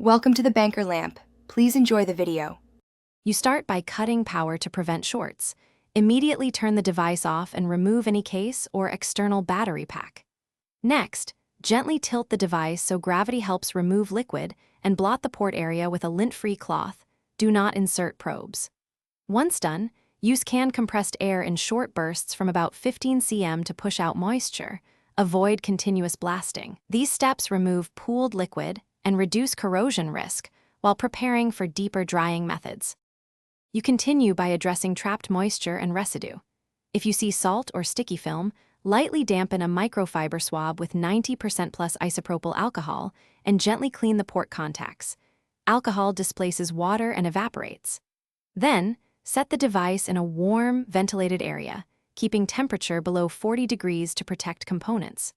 Welcome to the banker lamp. Please enjoy the video. You start by cutting power to prevent shorts. Immediately turn the device off and remove any case or external battery pack. Next, gently tilt the device so gravity helps remove liquid and blot the port area with a lint-free cloth. Do not insert probes. Once done, use canned compressed air in short bursts from about 15 cm to push out moisture. Avoid continuous blasting. These steps remove pooled liquid and reduce corrosion risk while preparing for deeper drying methods. You continue by addressing trapped moisture and residue. If you see salt or sticky film, lightly dampen a microfiber swab with 90% plus isopropyl alcohol and gently clean the port contacts. Alcohol displaces water and evaporates. Then, set the device in a warm, ventilated area, keeping temperature below 40 degrees to protect components.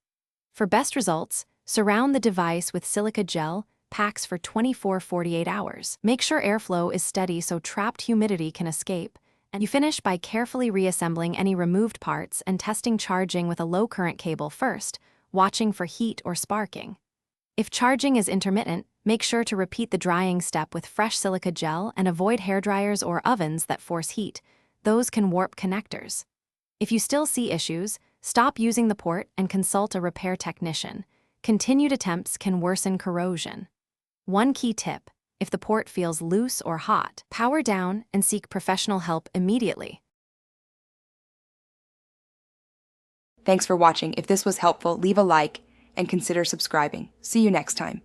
For best results, surround the device with silica gel packs for 24-48 hours. Make sure airflow is steady so trapped humidity can escape, and you finish by carefully reassembling any removed parts and testing charging with a low-current cable first, watching for heat or sparking. If charging is intermittent, make sure to repeat the drying step with fresh silica gel and avoid hairdryers or ovens that force heat. Those can warp connectors. If you still see issues, stop using the port and consult a repair technician. Continued attempts can worsen corrosion. One key tip: if the port feels loose or hot, power down and seek professional help immediately. Thanks for watching. If this was helpful, leave a like and consider subscribing. See you next time.